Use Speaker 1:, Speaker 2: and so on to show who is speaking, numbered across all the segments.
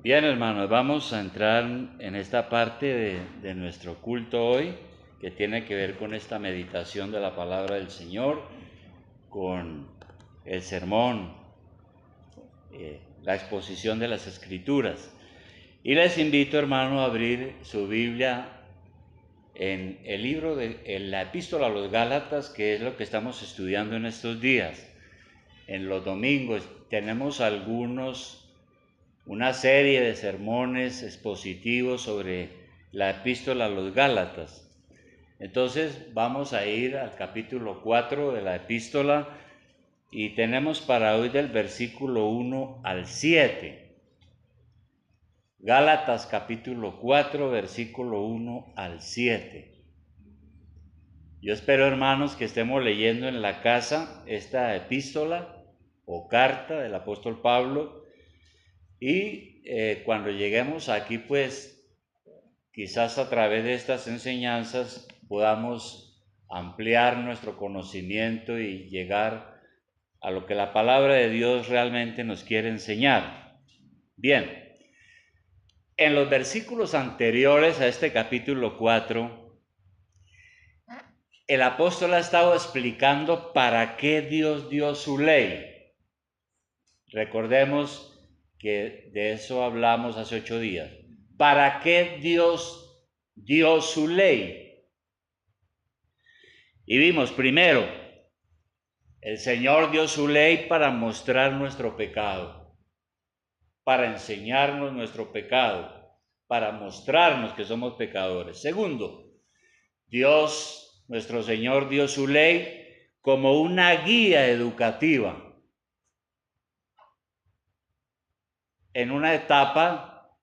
Speaker 1: Bien, hermanos, vamos a entrar en esta parte de nuestro culto hoy, que tiene que ver con esta meditación de la palabra del Señor, con el sermón, la exposición de las Escrituras. Y les invito, hermano, a abrir su Biblia en el libro en la Epístola a los Gálatas, que es lo que estamos estudiando en estos días. En los domingos tenemos una serie de sermones expositivos sobre la Epístola a los Gálatas. Entonces vamos a ir al capítulo 4 de la Epístola y tenemos para hoy del versículo 1 al 7. Gálatas capítulo 4, versículo 1 al 7. Yo espero, hermanos, que estemos leyendo en la casa esta epístola o carta del apóstol Pablo y cuando lleguemos aquí, pues quizás a través de estas enseñanzas podamos ampliar nuestro conocimiento y llegar a lo que la palabra de Dios realmente nos quiere enseñar. Bien, en los versículos anteriores a este capítulo 4, el apóstol ha estado explicando para qué Dios dio su ley. Recordemos que de eso hablamos hace 8 días. ¿Para qué Dios dio su ley? Y vimos primero, el Señor dio su ley para mostrar nuestro pecado, para enseñarnos nuestro pecado, para mostrarnos que somos pecadores. Segundo, Dios, nuestro Señor, dio su ley como una guía educativa en una etapa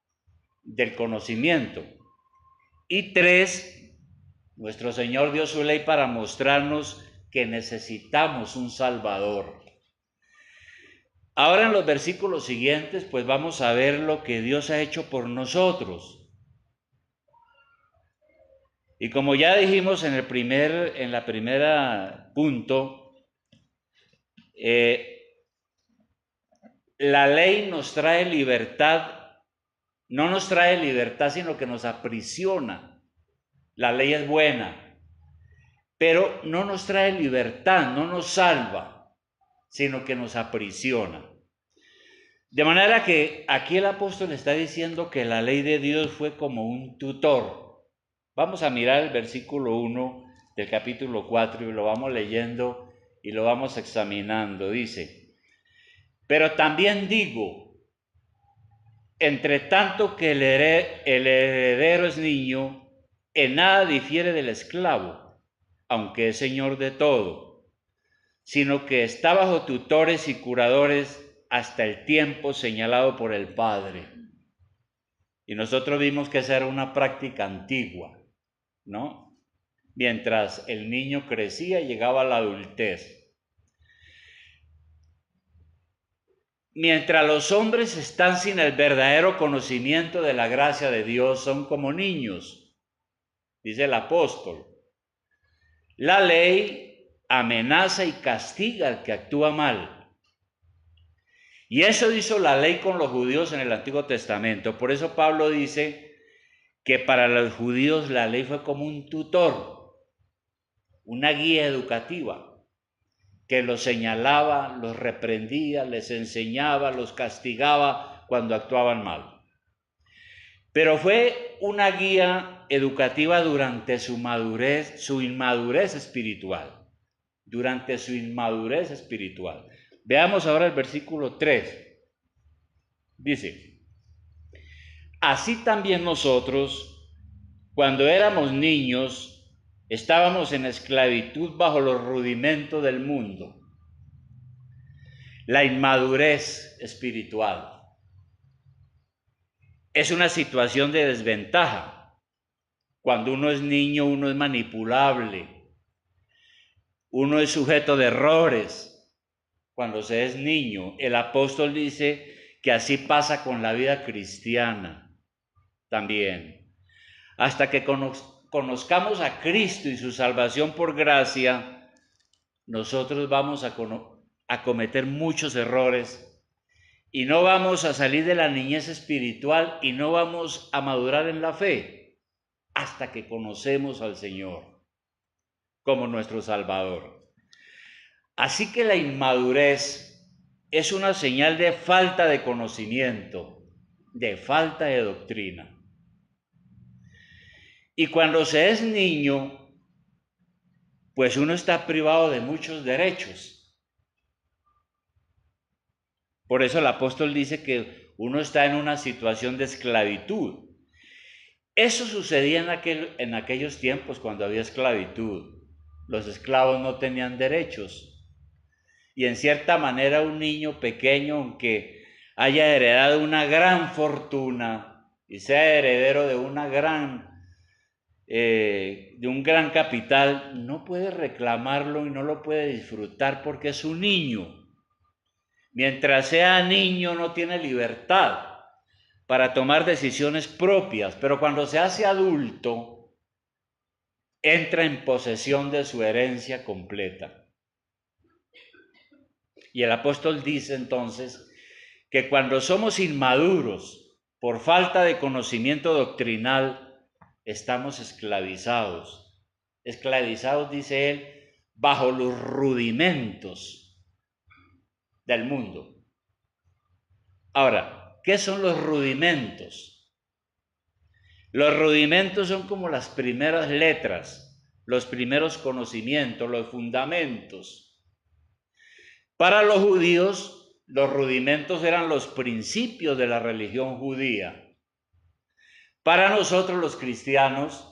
Speaker 1: del conocimiento. Y 3, nuestro Señor dio su ley para mostrarnos que necesitamos un Salvador. Ahora en los versículos siguientes, pues vamos a ver lo que Dios ha hecho por nosotros. Y como ya dijimos en la primera punto, la ley nos trae libertad, no nos trae libertad, sino que nos aprisiona. La ley es buena, pero no nos trae libertad, no nos salva, sino que nos aprisiona. De manera que aquí el apóstol está diciendo que la ley de Dios fue como un tutor. Vamos a mirar el versículo 1 del capítulo 4 y lo vamos leyendo y lo vamos examinando. Dice: pero también digo, entre tanto que el heredero es niño, en nada difiere del esclavo, aunque es señor de todo, sino que está bajo tutores y curadores hasta el tiempo señalado por el Padre. Y nosotros vimos que esa era una práctica antigua, ¿no? Mientras el niño crecía y llegaba a la adultez. Mientras los hombres están sin el verdadero conocimiento de la gracia de Dios, son como niños, dice el apóstol. La ley amenaza y castiga al que actúa mal. Y eso hizo la ley con los judíos en el Antiguo Testamento. Por eso Pablo dice que para los judíos la ley fue como un tutor, una guía educativa, que los señalaba, los reprendía, les enseñaba, los castigaba cuando actuaban mal. Pero fue una guía educativa durante su inmadurez espiritual. Durante su inmadurez espiritual. Veamos ahora el versículo 3. Dice: así también nosotros, cuando éramos niños, estábamos en esclavitud bajo los rudimentos del mundo. La inmadurez espiritual es una situación de desventaja. Cuando uno es niño, uno es manipulable, uno es sujeto de errores. Cuando se es niño, el apóstol dice que así pasa con la vida cristiana también. Hasta que conozcamos a Cristo y su salvación por gracia, nosotros vamos a cometer muchos errores y no vamos a salir de la niñez espiritual y no vamos a madurar en la fe hasta que conocemos al Señor como nuestro Salvador. Así que la inmadurez es una señal de falta de conocimiento, de falta de doctrina. Y cuando se es niño, pues uno está privado de muchos derechos. Por eso el apóstol dice que uno está en una situación de esclavitud. Eso sucedía en aquellos tiempos cuando había esclavitud. Los esclavos no tenían derechos. Y en cierta manera un niño pequeño, aunque haya heredado una gran fortuna y sea heredero de de un gran capital, no puede reclamarlo y no lo puede disfrutar porque es un niño. Mientras sea niño no tiene libertad para tomar decisiones propias, pero cuando se hace adulto, entra en posesión de su herencia completa. Y el apóstol dice entonces que cuando somos inmaduros por falta de conocimiento doctrinal, estamos esclavizados. Esclavizados, dice él, bajo los rudimentos del mundo. Ahora, ¿qué son los rudimentos? Los rudimentos son como las primeras letras, los primeros conocimientos, los fundamentos. Para los judíos, los rudimentos eran los principios de la religión judía. Para nosotros los cristianos,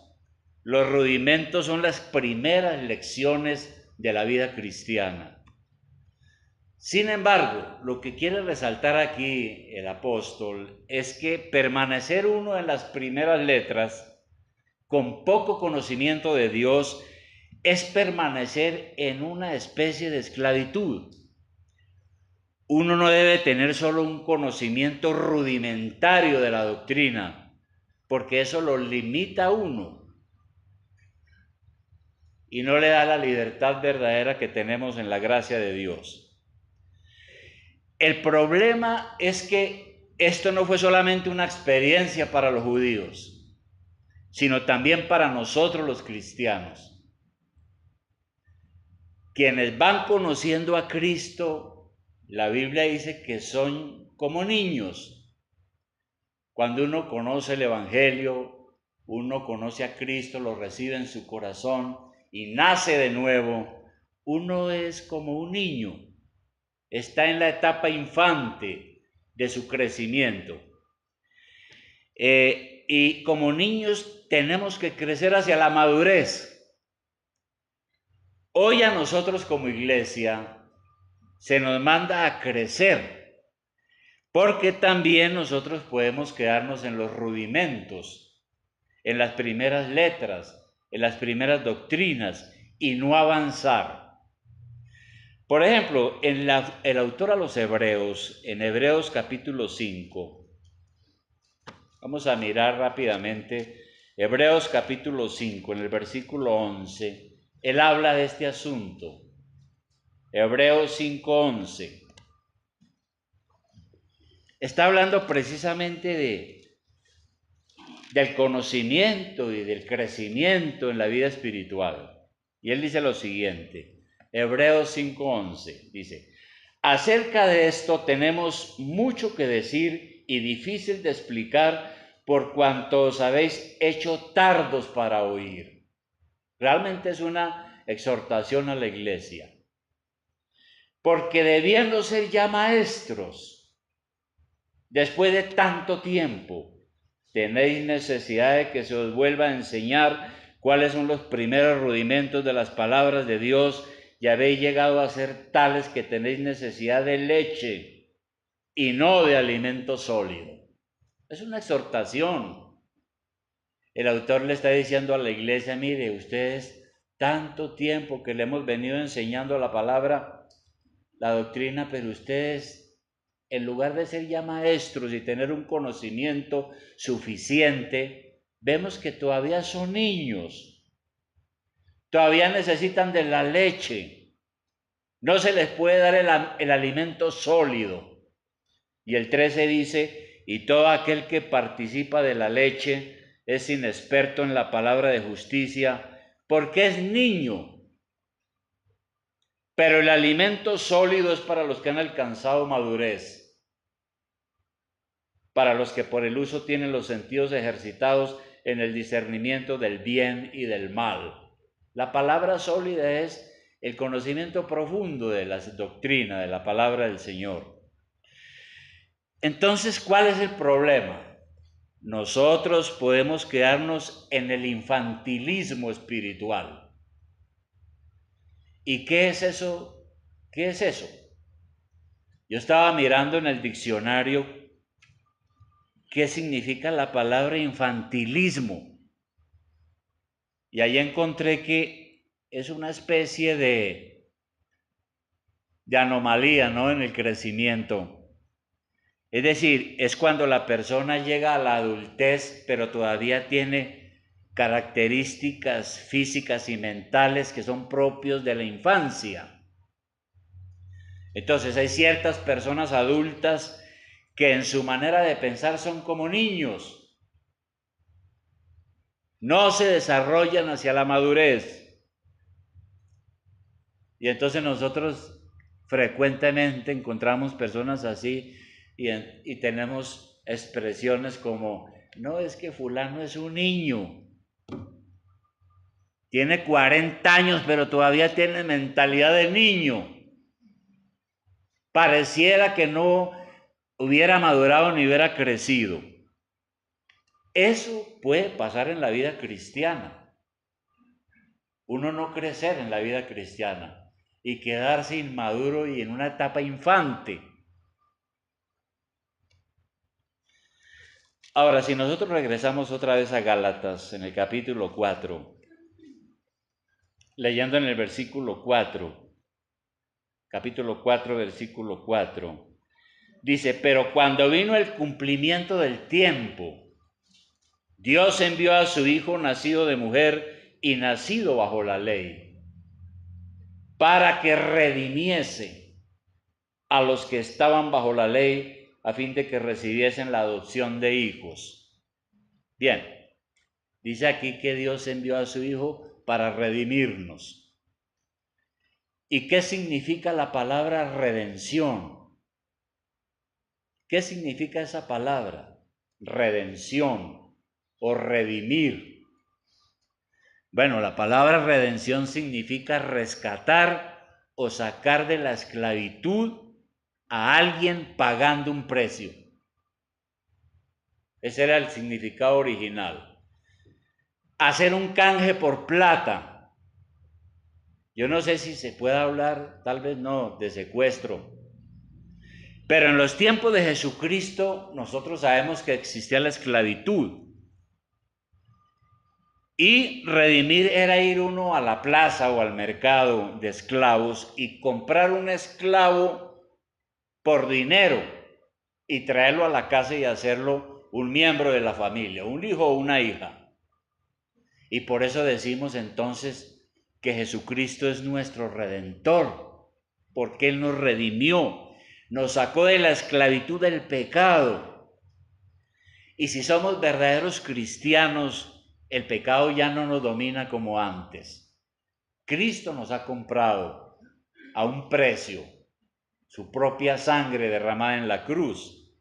Speaker 1: los rudimentos son las primeras lecciones de la vida cristiana. Sin embargo, lo que quiere resaltar aquí el apóstol es que permanecer uno en las primeras letras con poco conocimiento de Dios es permanecer en una especie de esclavitud. Uno no debe tener solo un conocimiento rudimentario de la doctrina, porque eso lo limita a uno y no le da la libertad verdadera que tenemos en la gracia de Dios. El problema es que esto no fue solamente una experiencia para los judíos, sino también para nosotros los cristianos. Quienes van conociendo a Cristo, la Biblia dice que son como niños. Cuando uno conoce el Evangelio, uno conoce a Cristo, lo recibe en su corazón y nace de nuevo, uno es como un niño. Está en la etapa infante de su crecimiento. Y como niños tenemos que crecer hacia la madurez. Hoy a nosotros como iglesia se nos manda a crecer, porque también nosotros podemos quedarnos en los rudimentos, en las primeras letras, en las primeras doctrinas y no avanzar. Por ejemplo, el autor a los Hebreos, en Hebreos capítulo 5, vamos a mirar rápidamente, Hebreos capítulo 5, en el versículo 11, él habla de este asunto. Hebreos 5:11. Está hablando precisamente del conocimiento y del crecimiento en la vida espiritual. Y él dice lo siguiente, Hebreos 5:11, dice: acerca de esto tenemos mucho que decir y difícil de explicar por cuanto os habéis hecho tardos para oír. Realmente es una exhortación a la iglesia. Porque debiendo ser ya maestros, después de tanto tiempo, tenéis necesidad de que se os vuelva a enseñar cuáles son los primeros rudimentos de las palabras de Dios, y habéis llegado a ser tales que tenéis necesidad de leche y no de alimento sólido. Es una exhortación. El autor le está diciendo a la iglesia: mire, ustedes tanto tiempo que le hemos venido enseñando la palabra, la doctrina, pero ustedes, en lugar de ser ya maestros y tener un conocimiento suficiente, vemos que todavía son niños. Todavía necesitan de la leche. No se les puede dar el alimento sólido. Y el 13 dice, y todo aquel que participa de la leche es inexperto en la palabra de justicia, porque es niño. Pero el alimento sólido es para los que han alcanzado madurez, para los que por el uso tienen los sentidos ejercitados en el discernimiento del bien y del mal. La palabra sólida es el conocimiento profundo de la doctrina, de la palabra del Señor. Entonces, ¿cuál es el problema? Nosotros podemos quedarnos en el infantilismo espiritual. ¿Y qué es eso? ¿Qué es eso? Yo estaba mirando en el diccionario qué significa la palabra infantilismo. Y ahí encontré que es una especie de anomalía, ¿no?, en el crecimiento. Es decir, es cuando la persona llega a la adultez, pero todavía tiene características físicas y mentales que son propios de la infancia. Entonces hay ciertas personas adultas que en su manera de pensar son como niños. No se desarrollan hacia la madurez. Y entonces nosotros frecuentemente encontramos personas así y tenemos expresiones como, no, es que fulano es un niño. Tiene 40 años, pero todavía tiene mentalidad de niño. Pareciera que no hubiera madurado ni hubiera crecido. Eso puede pasar en la vida cristiana. Uno no crecer en la vida cristiana y quedarse inmaduro y en una etapa infante. Ahora, si nosotros regresamos otra vez a Gálatas en el capítulo 4, leyendo en el versículo 4, capítulo 4, versículo 4, dice, pero cuando vino el cumplimiento del tiempo, Dios envió a su Hijo nacido de mujer y nacido bajo la ley, para que redimiese a los que estaban bajo la ley, a fin de que recibiesen la adopción de hijos. Bien, dice aquí que Dios envió a su Hijo para redimirnos. ¿Y qué significa la palabra redención? ¿Qué significa esa palabra? Redención o redimir. Bueno, la palabra redención significa rescatar o sacar de la esclavitud a alguien pagando un precio. Ese era el significado original. Hacer un canje por plata. Yo no sé si se puede hablar, tal vez no, de secuestro. Pero en los tiempos de Jesucristo nosotros sabemos que existía la esclavitud. Y redimir era ir uno a la plaza o al mercado de esclavos y comprar un esclavo por dinero y traerlo a la casa y hacerlo un miembro de la familia, un hijo o una hija. Y por eso decimos entonces que Jesucristo es nuestro redentor, porque Él nos redimió, nos sacó de la esclavitud del pecado. Y si somos verdaderos cristianos, el pecado ya no nos domina como antes. Cristo nos ha comprado a un precio, su propia sangre derramada en la cruz.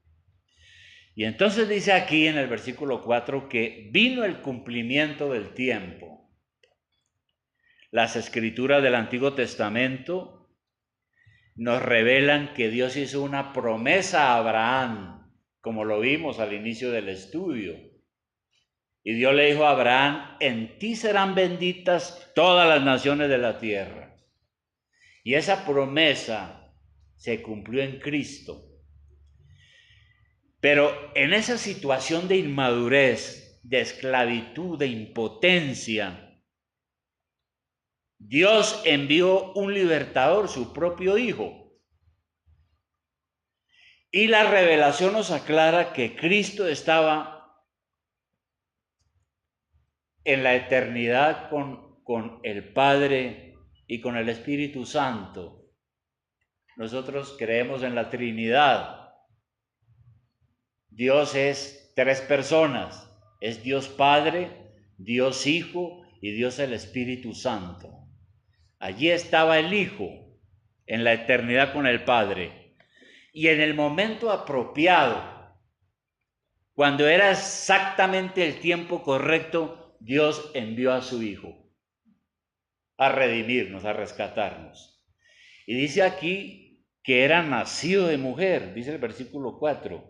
Speaker 1: Y entonces dice aquí en el versículo 4 que vino el cumplimiento del tiempo. Las escrituras del Antiguo Testamento nos revelan que Dios hizo una promesa a Abraham, como lo vimos al inicio del estudio. Y Dios le dijo a Abraham, en ti serán benditas todas las naciones de la tierra. Y esa promesa se cumplió en Cristo. Pero en esa situación de inmadurez, de esclavitud, de impotencia, Dios envió un libertador, su propio Hijo. Y la revelación nos aclara que Cristo estaba en la eternidad con el Padre y con el Espíritu Santo. Nosotros creemos en la Trinidad. Dios es tres personas. Es Dios Padre, Dios Hijo y Dios el Espíritu Santo. Allí estaba el Hijo en la eternidad con el Padre. Y en el momento apropiado, cuando era exactamente el tiempo correcto, Dios envió a su Hijo a redimirnos, a rescatarnos. Y dice aquí que era nacido de mujer, dice el versículo 4.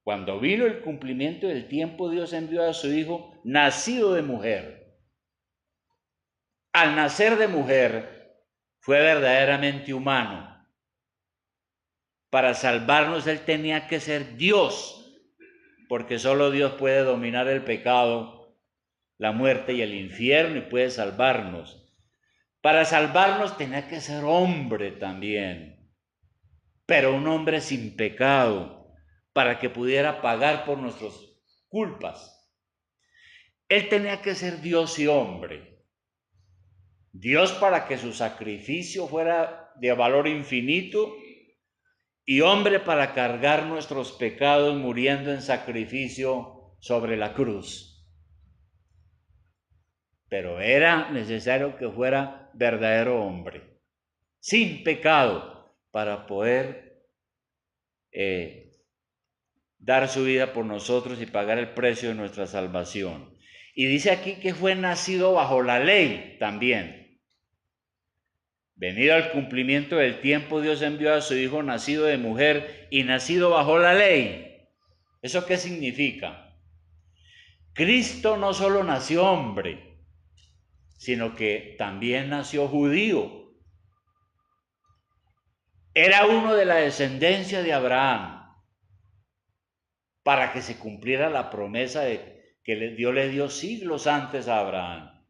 Speaker 1: Cuando vino el cumplimiento del tiempo, Dios envió a su Hijo nacido de mujer. Al nacer de mujer, fue verdaderamente humano. Para salvarnos, Él tenía que ser Dios, porque solo Dios puede dominar el pecado, la muerte y el infierno y puede salvarnos. Para salvarnos tenía que ser hombre también, pero un hombre sin pecado, para que pudiera pagar por nuestras culpas. Él tenía que ser Dios y hombre. Dios para que su sacrificio fuera de valor infinito y hombre para cargar nuestros pecados muriendo en sacrificio sobre la cruz. Pero era necesario que fuera verdadero hombre, sin pecado, para poder dar su vida por nosotros y pagar el precio de nuestra salvación. Y dice aquí que fue nacido bajo la ley también. Venido al cumplimiento del tiempo, Dios envió a su Hijo nacido de mujer y nacido bajo la ley. ¿Eso qué significa? Cristo no solo nació hombre, sino que también nació judío. Era uno de la descendencia de Abraham, para que se cumpliera la promesa de que Dios le dio siglos antes a Abraham.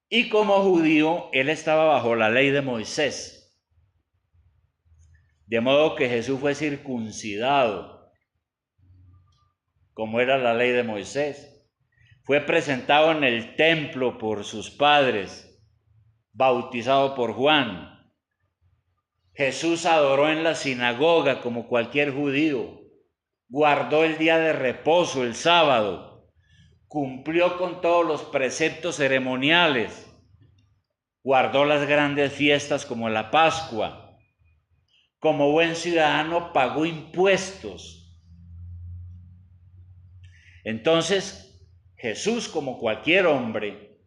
Speaker 1: Y como judío, él estaba bajo la ley de Moisés. De modo que Jesús fue circuncidado, como era la ley de Moisés. Fue presentado en el templo por sus padres, bautizado por Juan. Jesús adoró en la sinagoga como cualquier judío. Guardó el día de reposo, el sábado. Cumplió con todos los preceptos ceremoniales. Guardó las grandes fiestas como la Pascua. Como buen ciudadano pagó impuestos. Entonces, Jesús, como cualquier hombre,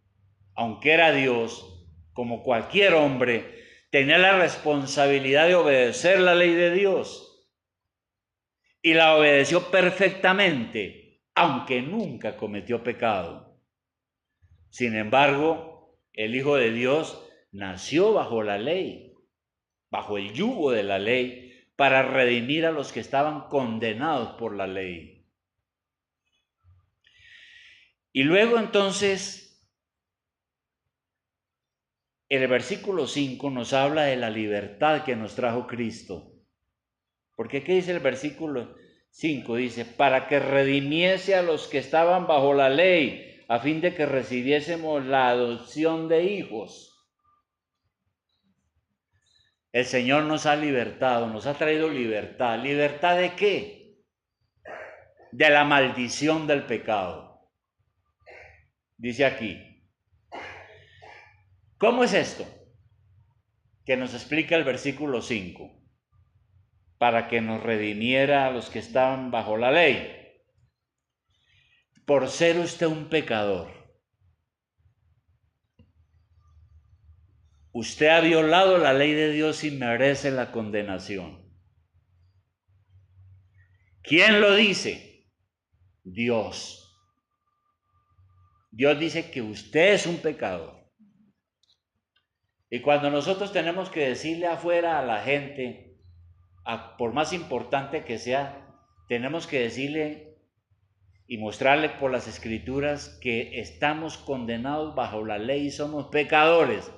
Speaker 1: aunque era Dios, como cualquier hombre, tenía la responsabilidad de obedecer la ley de Dios. Y la obedeció perfectamente, aunque nunca cometió pecado. Sin embargo, el Hijo de Dios nació bajo la ley, bajo el yugo de la ley, para redimir a los que estaban condenados por la ley. Y luego entonces, el versículo 5 nos habla de la libertad que nos trajo Cristo. Porque ¿qué dice el versículo 5? Dice, para que redimiese a los que estaban bajo la ley, a fin de que recibiésemos la adopción de hijos. El Señor nos ha libertado, nos ha traído libertad. ¿Libertad de qué? De la maldición del pecado. Dice aquí. ¿Cómo es esto? Que nos explica el versículo 5. Para que nos redimiera a los que estaban bajo la ley. Por ser usted un pecador. Usted ha violado la ley de Dios y merece la condenación. ¿Quién lo dice? Dios. Dios dice que usted es un pecador. Y cuando nosotros tenemos que decirle afuera a la gente, por más importante que sea, tenemos que decirle y mostrarle por las escrituras que estamos condenados bajo la ley y somos pecadores.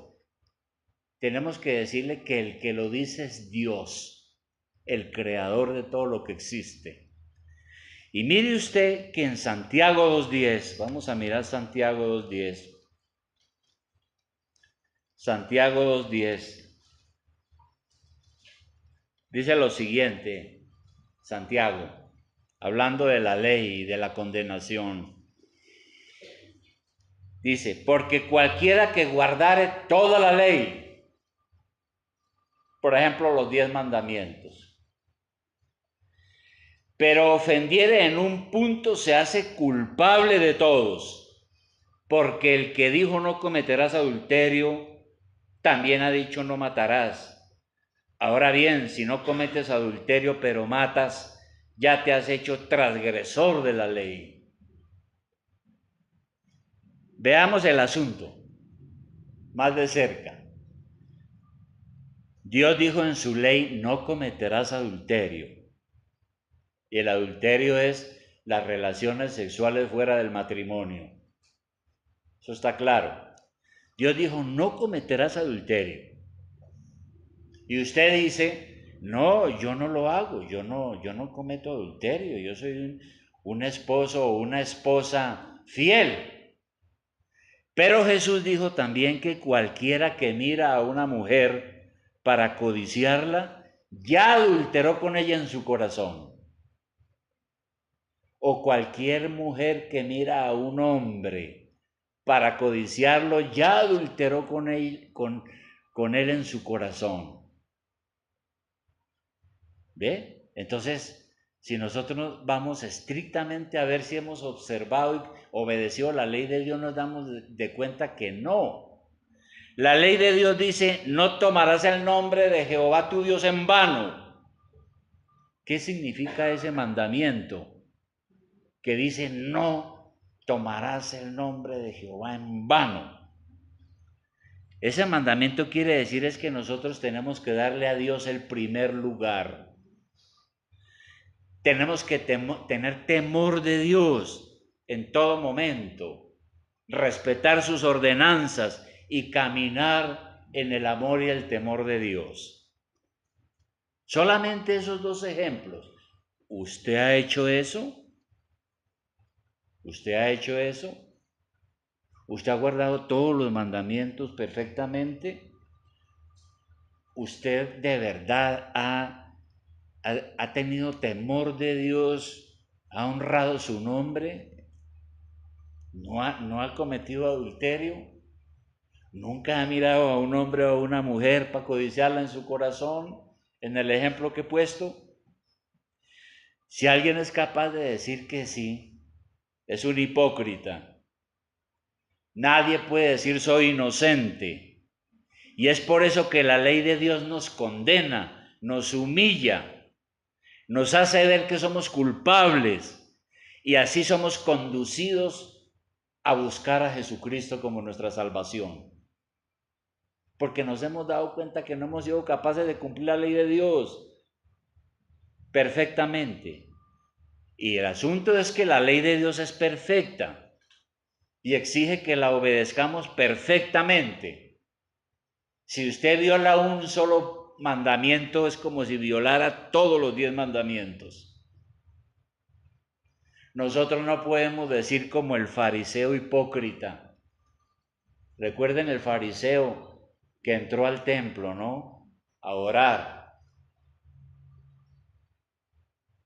Speaker 1: Tenemos que decirle que el que lo dice es Dios, el creador de todo lo que existe. Y mire usted que en Santiago 2.10, vamos a mirar Santiago 2.10. Santiago 2.10 dice lo siguiente, Santiago. hablando de la ley y de la condenación. Dice, porque cualquiera que guardare toda la ley, por ejemplo, los 10 mandamientos, pero ofendiere en un punto, se hace culpable de todos, porque el que dijo no cometerás adulterio, también ha dicho no matarás. Ahora bien, si no cometes adulterio pero matas, ya te has hecho transgresor de la ley. Veamos el asunto más de cerca. Dios dijo en su ley, no cometerás adulterio. Y el adulterio es las relaciones sexuales fuera del matrimonio. Eso está claro. Dios dijo, no cometerás adulterio. Y usted dice, no, yo no lo hago, yo no cometo adulterio, yo soy un esposo o una esposa fiel. Pero Jesús dijo también que cualquiera que mira a una mujer para codiciarla, ya adulteró con ella en su corazón. O cualquier mujer que mira a un hombre para codiciarlo, ya adulteró con él en su corazón. ¿Ve? Entonces, si nosotros vamos estrictamente a ver si hemos observado y obedecido la ley de Dios, nos damos de cuenta que no. La ley de Dios dice, no tomarás el nombre de Jehová tu Dios en vano. ¿Qué significa ese mandamiento? Que dice, no tomarás el nombre de Jehová en vano. Ese mandamiento quiere decir es que nosotros tenemos que darle a Dios el primer lugar. Tenemos que tener temor de Dios en todo momento, respetar sus ordenanzas y caminar en el amor y el temor de Dios. Solamente esos dos ejemplos. ¿Usted ha hecho eso? ¿Usted ha hecho eso? ¿Usted ha guardado todos los mandamientos perfectamente? ¿Usted de verdad ha tenido temor de Dios? ¿Ha honrado su nombre? ¿No ha cometido adulterio? ¿Nunca ha mirado a un hombre o a una mujer para codiciarla en su corazón? En el ejemplo que he puesto. Si alguien es capaz de decir que sí, es un hipócrita. Nadie puede decir soy inocente. Y es por eso que la ley de Dios nos condena, nos humilla, nos hace ver que somos culpables y así somos conducidos a buscar a Jesucristo como nuestra salvación. Porque nos hemos dado cuenta que no hemos sido capaces de cumplir la ley de Dios perfectamente. Y el asunto es que la ley de Dios es perfecta y exige que la obedezcamos perfectamente. Si usted viola un solo mandamiento, es como si violara todos los 10 mandamientos. Nosotros no podemos decir como el fariseo hipócrita. Recuerden el fariseo que entró al templo, ¿no? A orar.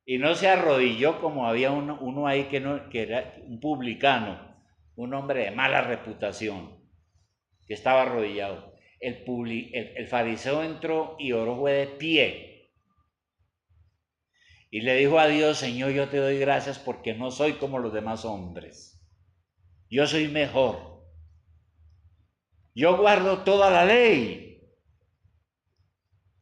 Speaker 1: Y no se arrodilló como había uno ahí que era un publicano, un hombre de mala reputación, que estaba arrodillado. El fariseo entró y oró fue de pie. Y le dijo a Dios, Señor, yo te doy gracias porque no soy como los demás hombres. Yo soy mejor. Yo guardo toda la ley.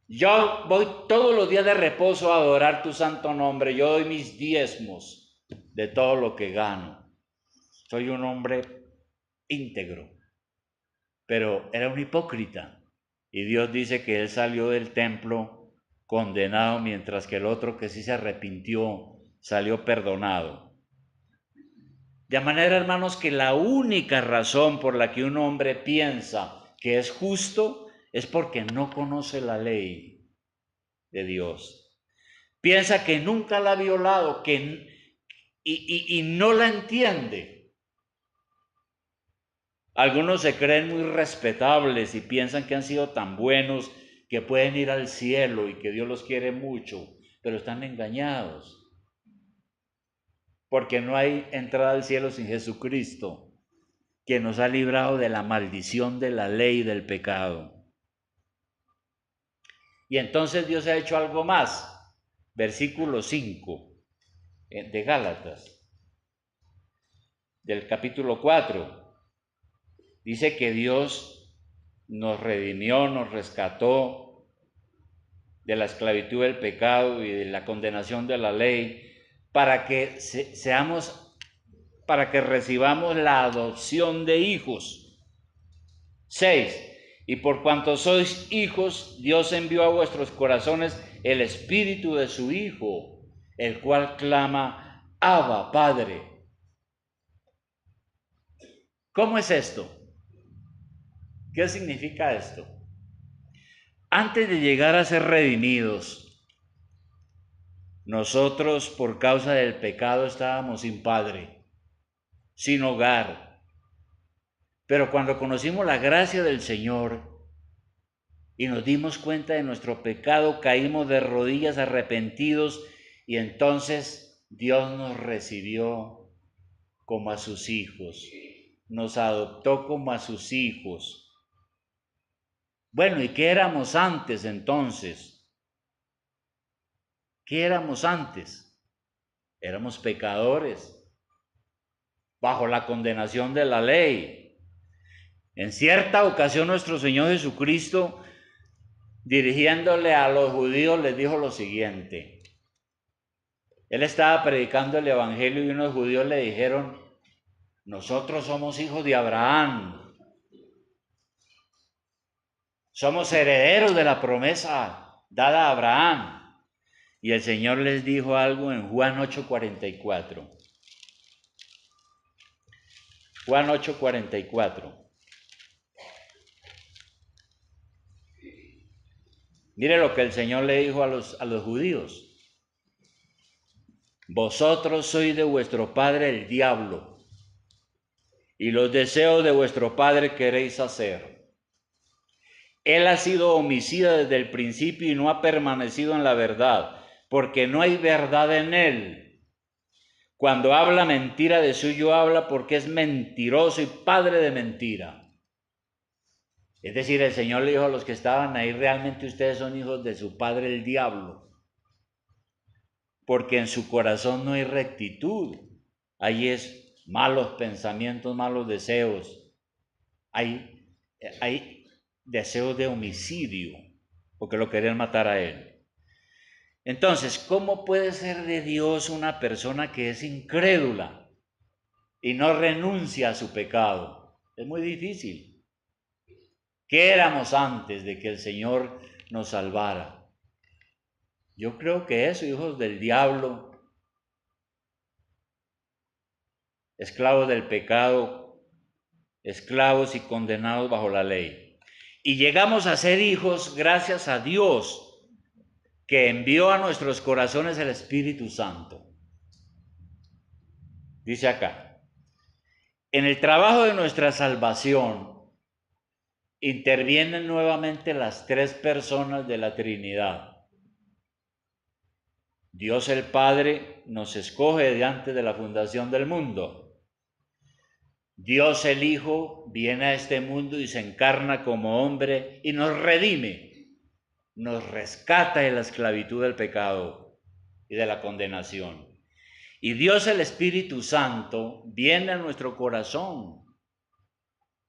Speaker 1: Yo voy todos los días de reposo a adorar tu santo nombre. Yo doy mis diezmos de todo lo que gano. Soy un hombre íntegro. Pero era un hipócrita. Y Dios dice que él salió del templo condenado, mientras que el otro que sí se arrepintió salió perdonado. De manera, hermanos, que la única razón por la que un hombre piensa que es justo es porque no conoce la ley de Dios. Piensa que nunca la ha violado, y no la entiende. Algunos se creen muy respetables y piensan que han sido tan buenos que pueden ir al cielo y que Dios los quiere mucho, pero están engañados. porque no hay entrada al cielo sin Jesucristo, que nos ha librado de la maldición de la ley y del pecado. Y entonces Dios ha hecho algo más. Versículo 5 de Gálatas, del capítulo 4. Dice que Dios nos redimió, nos rescató de la esclavitud del pecado y de la condenación de la ley, para que para que recibamos la adopción de hijos. 6. Y por cuanto sois hijos, Dios envió a vuestros corazones el espíritu de su Hijo, el cual clama, Abba, Padre. ¿Cómo es esto? ¿Qué significa esto? Antes de llegar a ser redimidos, nosotros por causa del pecado estábamos sin padre, sin hogar. Pero cuando conocimos la gracia del Señor y nos dimos cuenta de nuestro pecado, caímos de rodillas arrepentidos y entonces Dios nos recibió como a sus hijos, nos adoptó como a sus hijos. Bueno, ¿y qué éramos antes entonces? ¿Qué éramos antes? Éramos pecadores, bajo la condenación de la ley. En cierta ocasión nuestro Señor Jesucristo, dirigiéndole a los judíos, les dijo lo siguiente. Él estaba predicando el evangelio y unos judíos le dijeron, nosotros somos hijos de Abraham, somos herederos de la promesa dada a Abraham. Y el Señor les dijo algo en Juan 8:44. Juan 8:44. Mire lo que el Señor le dijo a los judíos. Vosotros sois de vuestro padre el diablo, y los deseos de vuestro padre queréis hacer. Él ha sido homicida desde el principio y no ha permanecido en la verdad, porque no hay verdad en él. Cuando habla mentira, de suyo habla porque es mentiroso y padre de mentira. Es decir, el Señor le dijo a los que estaban ahí, realmente ustedes son hijos de su padre el diablo, porque en su corazón no hay rectitud. Ahí es malos pensamientos, malos deseos. Hay deseos de homicidio, porque lo querían matar a él. Entonces, ¿cómo puede ser de Dios una persona que es incrédula y no renuncia a su pecado? Es muy difícil. ¿Qué éramos antes de que el Señor nos salvara? Yo creo que eso, hijos del diablo, esclavos del pecado, esclavos y condenados bajo la ley. Y llegamos a ser hijos gracias a Dios, que envió a nuestros corazones el Espíritu Santo. Dice acá, en el trabajo de nuestra salvación intervienen nuevamente las tres personas de la Trinidad. Dios el Padre nos escoge de antes de la fundación del mundo. Dios el Hijo viene a este mundo y se encarna como hombre y nos redime, nos rescata de la esclavitud del pecado y de la condenación. Y Dios el Espíritu Santo viene a nuestro corazón,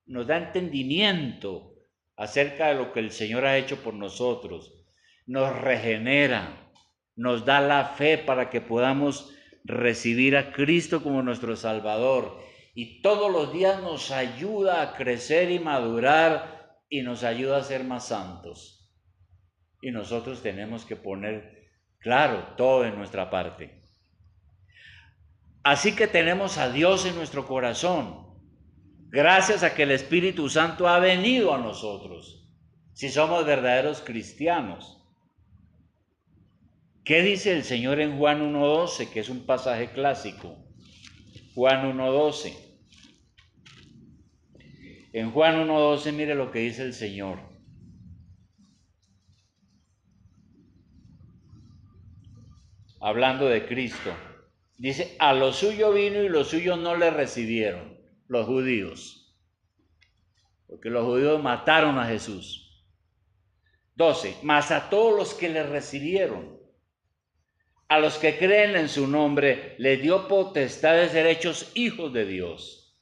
Speaker 1: nos da entendimiento acerca de lo que el Señor ha hecho por nosotros, nos regenera, nos da la fe para que podamos recibir a Cristo como nuestro Salvador, y todos los días nos ayuda a crecer y madurar y nos ayuda a ser más santos. Y nosotros tenemos que poner, claro, todo en nuestra parte. Así que tenemos a Dios en nuestro corazón, gracias a que el Espíritu Santo ha venido a nosotros, si somos verdaderos cristianos. ¿Qué dice el Señor en Juan 1:12, que es un pasaje clásico? Juan 1:12. En Juan 1:12, mire lo que dice el Señor. Hablando de Cristo. Dice, a lo suyo vino y los suyos no le recibieron, los judíos, porque los judíos mataron a Jesús. 12, mas a todos los que le recibieron, a los que creen en su nombre, les dio potestad de ser hechos hijos de Dios,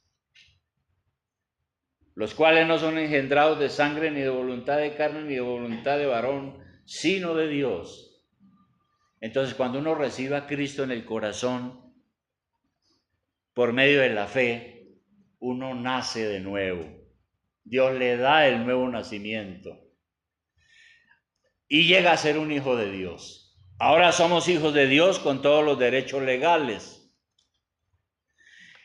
Speaker 1: los cuales no son engendrados de sangre, ni de voluntad de carne, ni de voluntad de varón, sino de Dios. Entonces, cuando uno recibe a Cristo en el corazón, por medio de la fe, uno nace de nuevo. Dios le da el nuevo nacimiento y llega a ser un hijo de Dios. Ahora somos hijos de Dios con todos los derechos legales.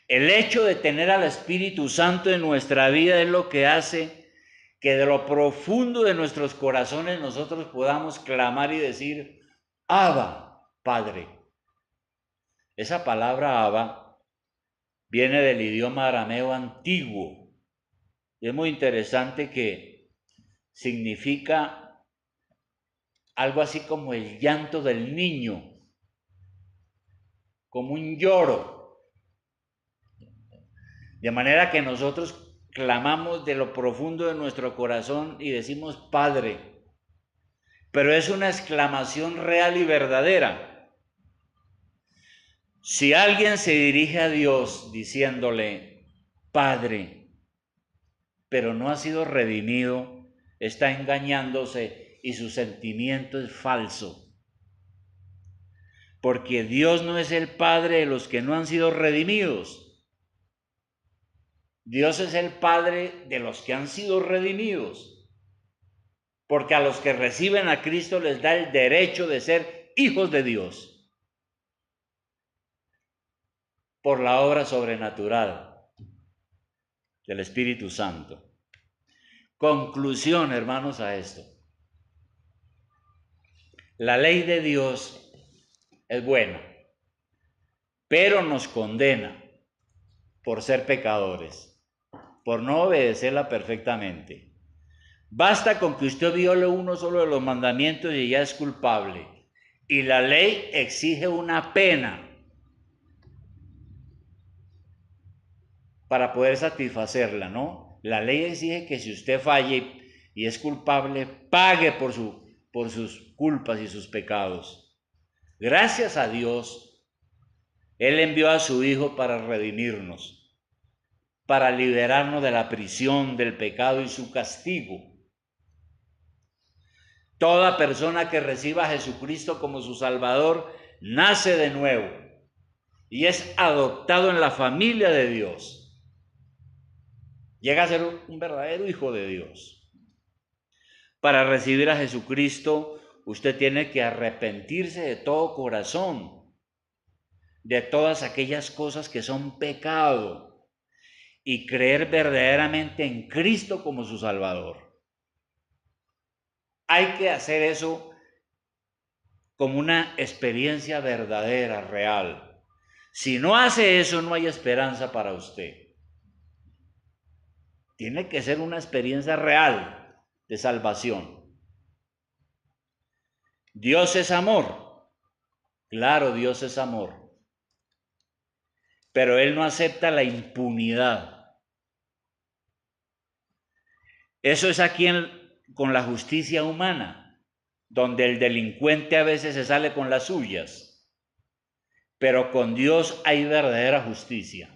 Speaker 1: El hecho de tener al Espíritu Santo en nuestra vida es lo que hace que de lo profundo de nuestros corazones nosotros podamos clamar y decir, Abba, Padre. Esa palabra Abba viene del idioma arameo antiguo. Y es muy interesante que significa algo así como el llanto del niño, como un lloro. De manera que nosotros clamamos de lo profundo de nuestro corazón y decimos Padre. Pero es una exclamación real y verdadera. Si alguien se dirige a Dios diciéndole Padre, pero no ha sido redimido, está engañándose y su sentimiento es falso. Porque Dios no es el Padre de los que no han sido redimidos. Dios es el Padre de los que han sido redimidos. Porque a los que reciben a Cristo les da el derecho de ser hijos de Dios. Por la obra sobrenatural del Espíritu Santo. Conclusión, hermanos, a esto. La ley de Dios es buena, pero nos condena por ser pecadores, por no obedecerla perfectamente. Basta con que usted viole uno solo de los mandamientos y ya es culpable. Y la ley exige una pena para poder satisfacerla, ¿no? La ley exige que si usted falle y es culpable, pague por sus culpas y sus pecados. Gracias a Dios, Él envió a su Hijo para redimirnos, para liberarnos de la prisión, del pecado y su castigo. Toda persona que reciba a Jesucristo como su Salvador nace de nuevo y es adoptado en la familia de Dios. Llega a ser un verdadero hijo de Dios. Para recibir a Jesucristo, usted tiene que arrepentirse de todo corazón, de todas aquellas cosas que son pecado y creer verdaderamente en Cristo como su Salvador. Hay que hacer eso como una experiencia verdadera, real. Si no hace eso, no hay esperanza para usted. Tiene que ser una experiencia real de salvación. Dios es amor. Claro, Dios es amor. Pero Él no acepta la impunidad. Eso es aquí con la justicia humana, donde el delincuente a veces se sale con las suyas. Pero con Dios hay verdadera justicia.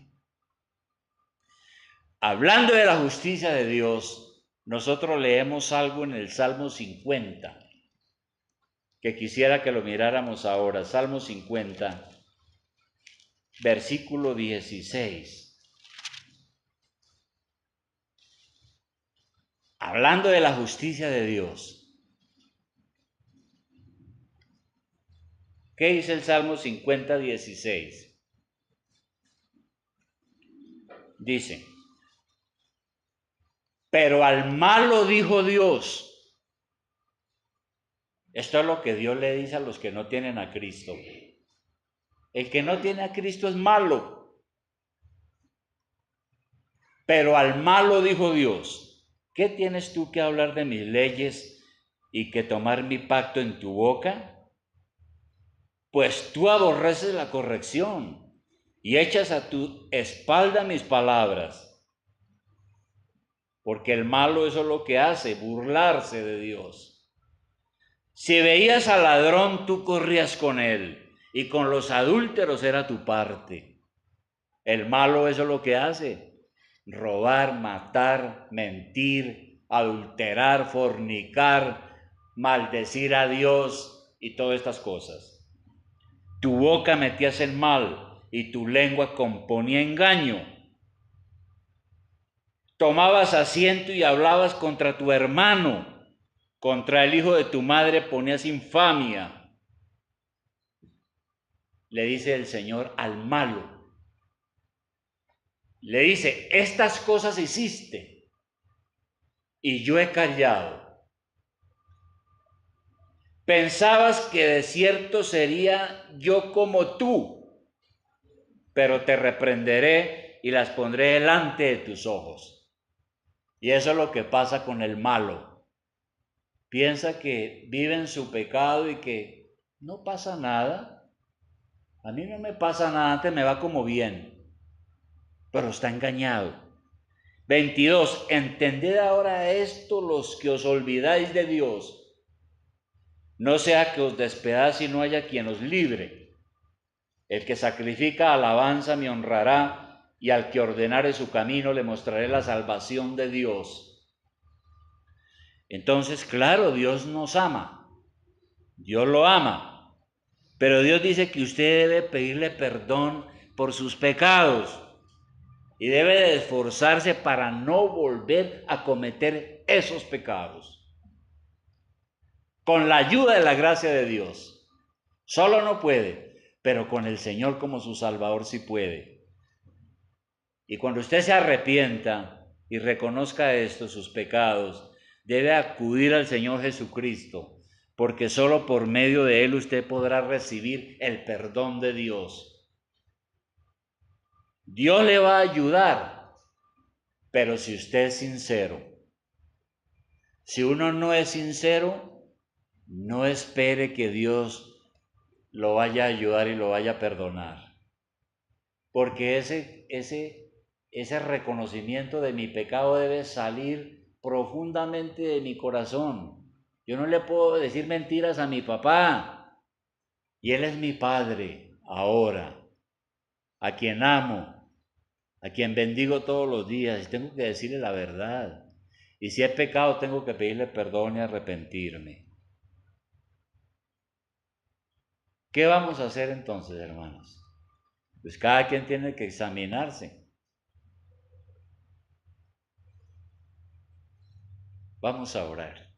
Speaker 1: Hablando de la justicia de Dios, nosotros leemos algo en el Salmo 50, que quisiera que lo miráramos ahora. Salmo 50, versículo 16. Hablando de la justicia de Dios. ¿Qué dice el Salmo 50, 16? Dice, pero al malo dijo Dios. Esto es lo que Dios le dice a los que no tienen a Cristo. El que no tiene a Cristo es malo. Pero al malo dijo Dios, ¿qué tienes tú que hablar de mis leyes y que tomar mi pacto en tu boca? Pues tú aborreces la corrección y echas a tu espalda mis palabras. Porque el malo eso es lo que hace, burlarse de Dios. Si veías al ladrón, tú corrías con él, y con los adúlteros era tu parte. El malo eso es lo que hace, robar, matar, mentir, adulterar, fornicar, maldecir a Dios y todas estas cosas. Tu boca metías el mal y tu lengua componía engaño. Tomabas asiento y hablabas contra tu hermano, contra el hijo de tu madre ponías infamia. Le dice el Señor al malo. Le dice, estas cosas hiciste y yo he callado. Pensabas que de cierto sería yo como tú, pero te reprenderé y las pondré delante de tus ojos. Y eso es lo que pasa con el malo. Piensa que vive en su pecado y que no pasa nada. A mí no me pasa nada, antes me va como bien, pero está engañado. 22. Entended ahora esto los que os olvidáis de Dios. No sea que os despedace y no haya quien os libre. El que sacrifica alabanza me honrará, y al que ordenare su camino le mostraré la salvación de Dios. Entonces, claro, Dios nos ama. Dios lo ama. Pero Dios dice que usted debe pedirle perdón por sus pecados y debe de esforzarse para no volver a cometer esos pecados. Con la ayuda de la gracia de Dios. Solo no puede, pero con el Señor como su Salvador sí puede. Y cuando usted se arrepienta y reconozca esto, sus pecados, debe acudir al Señor Jesucristo, porque solo por medio de Él usted podrá recibir el perdón de Dios. Dios le va a ayudar, pero si usted es sincero. Si uno no es sincero, no espere que Dios lo vaya a ayudar y lo vaya a perdonar. Porque ese reconocimiento de mi pecado debe salir profundamente de mi corazón. Yo no le puedo decir mentiras a mi papá. Y él es mi padre ahora, a quien amo, a quien bendigo todos los días. Y tengo que decirle la verdad. Y si he pecado, tengo que pedirle perdón y arrepentirme. ¿Qué vamos a hacer entonces, hermanos? Pues cada quien tiene que examinarse. Vamos a orar.